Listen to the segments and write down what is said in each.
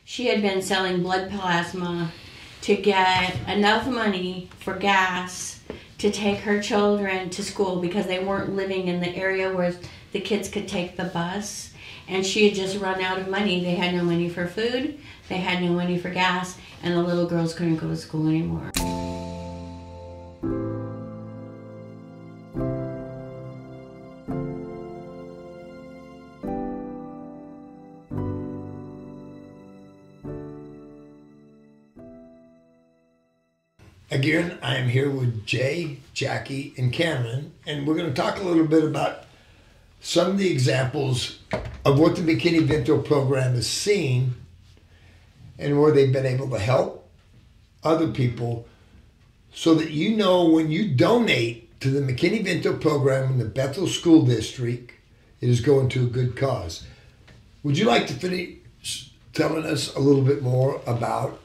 She had been selling blood plasma to get enough money for gas to take her children to school because they weren't living in the area where the kids could take the bus. And she had just run out of money. They had no money for food, they had no money for gas, and the little girls couldn't go to school anymore. Again, I am here with Jay, Jackie, and Cameron, and we're going to talk a little bit about some of the examples of what the McKinney-Vento program has seen and where they've been able to help other people, so that you know when you donate to the McKinney-Vento program in the Bethel School District, it is going to a good cause. Would you like to finish telling us a little bit more about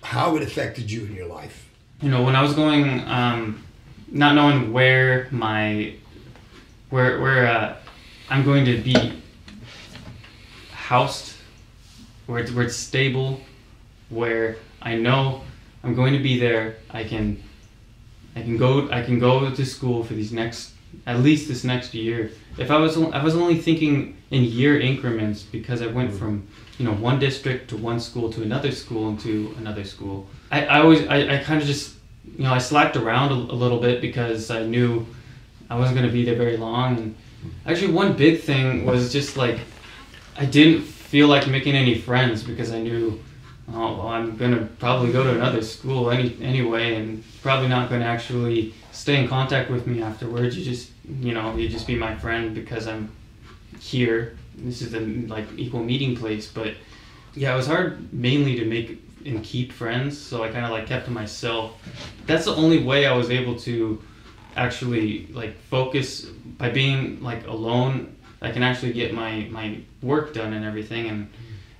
how it affected you in your life? You know, when I was going, not knowing where I'm going to be housed, where it's stable, where I know I'm going to be there. I can go to school for at least this next year. If I was only thinking in year increments, because I went from, you know, one district to one school to another school and to another school. I kind of just, you know, I slacked around a little bit because I knew I wasn't going to be there very long. And actually one big thing was just like, I didn't feel like making any friends because I knew, oh, well, I'm going to probably go to another school anyway, and probably not going to actually stay in contact with me afterwards. You just be my friend because I'm here. This is the equal meeting place. But yeah, it was hard mainly to make and keep friends, so I kind of kept to myself. That's the only way I was able to actually focus. By being alone, I can actually get my work done and everything. And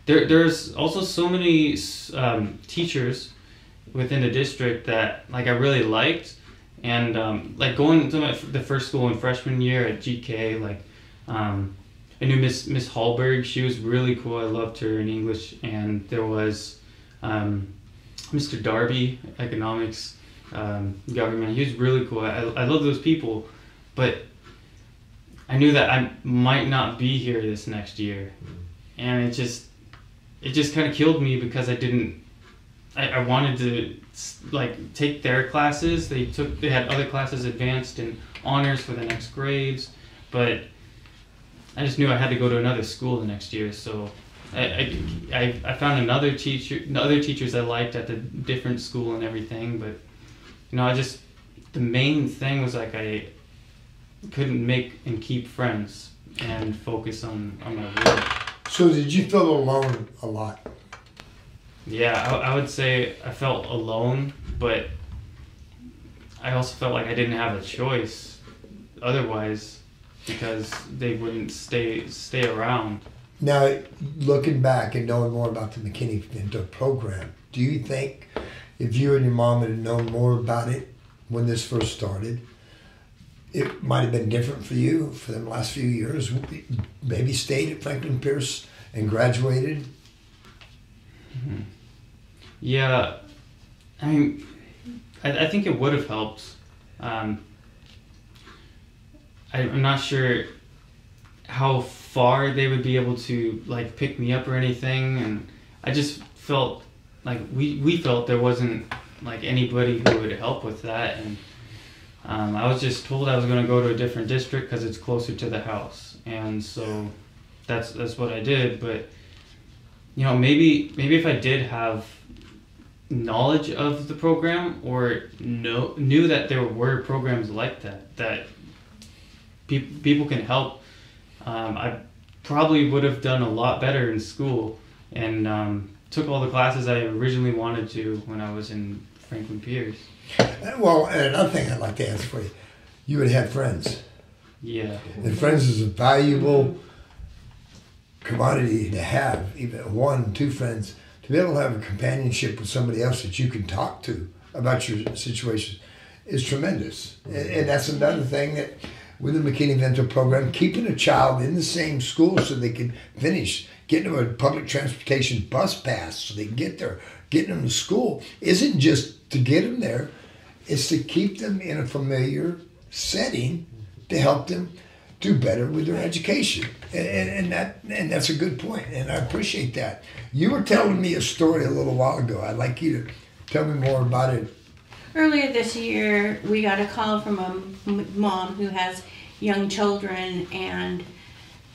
there's also so many teachers within the district that I really liked, and going to the first school in freshman year at GK, I knew Miss Hallberg. She was really cool. I loved her in English. And there was Mr. Darby, economics, government. He was really cool. I love those people, but I knew that I might not be here this next year, and it just kind of killed me because I wanted to take their classes. They had other classes advanced and honors for the next grades, but I just knew I had to go to another school the next year. So I found other teachers I liked at the different school and everything, but the main thing was I couldn't make and keep friends and focus on my work. So did you feel alone a lot? Yeah, I would say I felt alone, but I also felt like I didn't have a choice otherwise, because they wouldn't stay around. Now, looking back and knowing more about the McKinney-Vento program, do you think if you and your mom had known more about it when this first started, it might have been different for you for the last few years? Maybe stayed at Franklin Pierce and graduated? Mm-hmm. Yeah, I mean, I think it would have helped. I'm not sure how far they would be able to pick me up or anything, and I just felt we felt there wasn't anybody who would help with that. And I was just told I was going to go to a different district because it's closer to the house, and so that's what I did. But maybe if I did have knowledge of the program, or knew that there were programs like that people can help, I probably would have done a lot better in school and took all the classes I originally wanted to when I was in Franklin Pierce. Well, and another thing I'd like to ask for you, you would have friends. Yeah. And friends is a valuable commodity to have, even 1, 2 friends, to be able to have a companionship with somebody else that you can talk to about your situation is tremendous. And that's another thing that with the McKinney-Vento program, keeping a child in the same school so they can finish, getting them a public transportation bus pass so they can get there, getting them to school isn't just to get them there, it's to keep them in a familiar setting to help them do better with their education. And that's a good point, and I appreciate that. You were telling me a story a little while ago. I'd like you to tell me more about it. Earlier this year, we got a call from a mom who has young children, and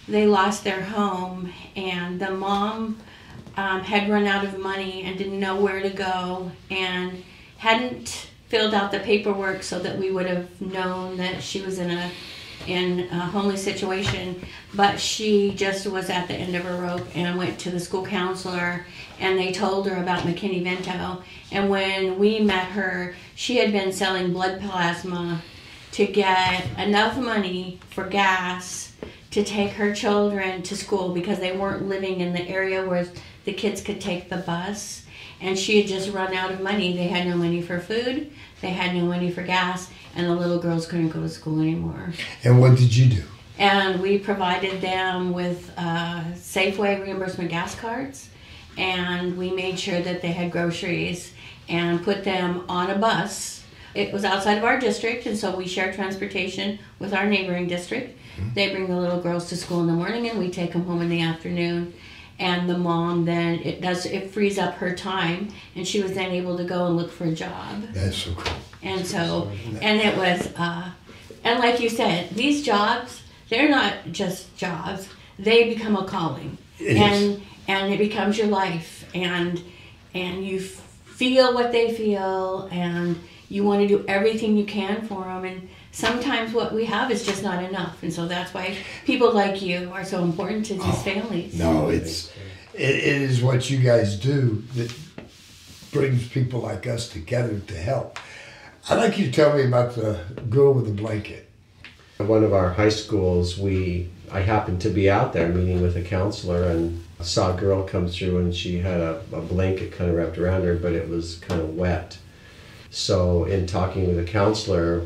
they lost their home, and the mom had run out of money and didn't know where to go, and hadn't filled out the paperwork so that we would have known that she was in a homeless situation, but she just was at the end of her rope and went to the school counselor, and they told her about McKinney-Vento. And when we met her, she had been selling blood plasma to get enough money for gas to take her children to school because they weren't living in the area where the kids could take the bus. And she had just run out of money. They had no money for food, they had no money for gas, and the little girls couldn't go to school anymore. And what did you do? And we provided them with Safeway reimbursement gas cards, and we made sure that they had groceries and put them on a bus. It was outside of our district, and so we share transportation with our neighboring district. Mm-hmm. They bring the little girls to school in the morning, and we take them home in the afternoon. And the mom then, it frees up her time, and she was then able to go and look for a job. That's so cool. And so, and it was, and like you said, these jobs, they're not just jobs, they become a calling. And it becomes your life, and you feel what they feel, and you want to do everything you can for them, and sometimes what we have is just not enough, and so that's why people like you are so important to these families. No, it is what you guys do that brings people like us together to help. I'd like you to tell me about the girl with the blanket. At one of our high schools, I happened to be out there meeting with a counselor and saw a girl come through, and she had a blanket kind of wrapped around her, but it was kind of wet. So in talking with the counselor,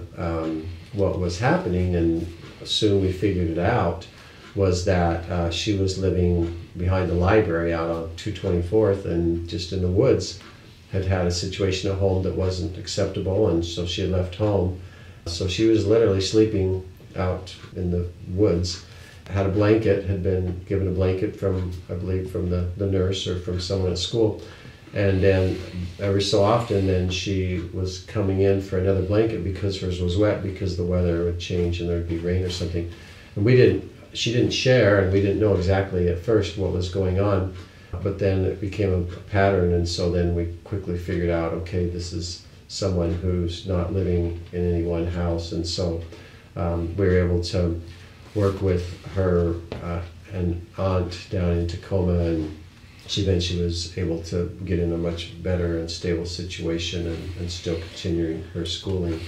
what was happening, and soon we figured it out, was that she was living behind the library out on 224th and just in the woods, had had a situation at home that wasn't acceptable, and so she had left home. So she was literally sleeping out in the woods, had a blanket, had been given a blanket from, I believe, from the nurse or from someone at school. And then every so often then she was coming in for another blanket because hers was wet, because the weather would change and there'd be rain or something. And she didn't share, and we didn't know exactly at first what was going on, but then it became a pattern, and so then we quickly figured out, okay, this is someone who's not living in any one house, and so we were able to work with her an aunt down in Tacoma, and then she was able to get in a much better and stable situation and still continuing her schooling.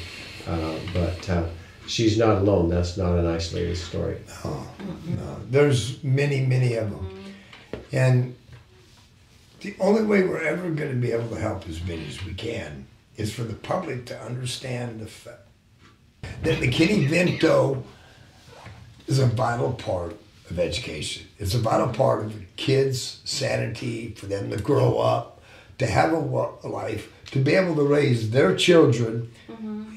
But she's not alone. That's not an isolated story. No. There's many, many of them. And the only way we're ever going to be able to help as many as we can is for the public to understand that McKinney-Vento is a vital part of education. It's a vital part of the kids' sanity, for them to grow up, to have a life, to be able to raise their children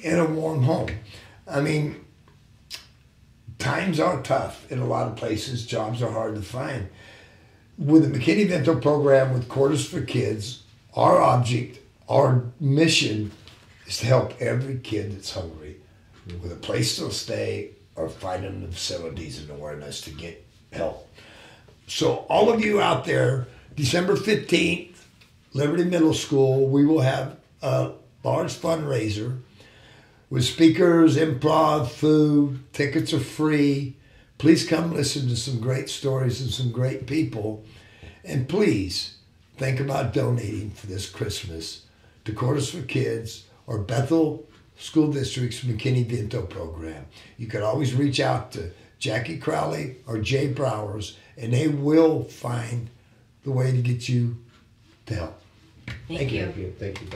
in a warm home. I mean, times are tough in a lot of places. Jobs are hard to find. With the McKinney-Vento program with Quarters for Kids, our object, our mission is to help every kid that's hungry with a place to stay or find them the facilities and awareness to get help. So all of you out there, December 15th, Liberty Middle School, we will have a large fundraiser with speakers, improv, food. Tickets are free. Please come listen to some great stories and some great people. And please think about donating for this Christmas to Quarters for Kids or Bethel School District's McKinney-Vento program. You can always reach out to Jackie Crowley or Jay Browers, and they will find the way to get you to help. Thank you. Thank you.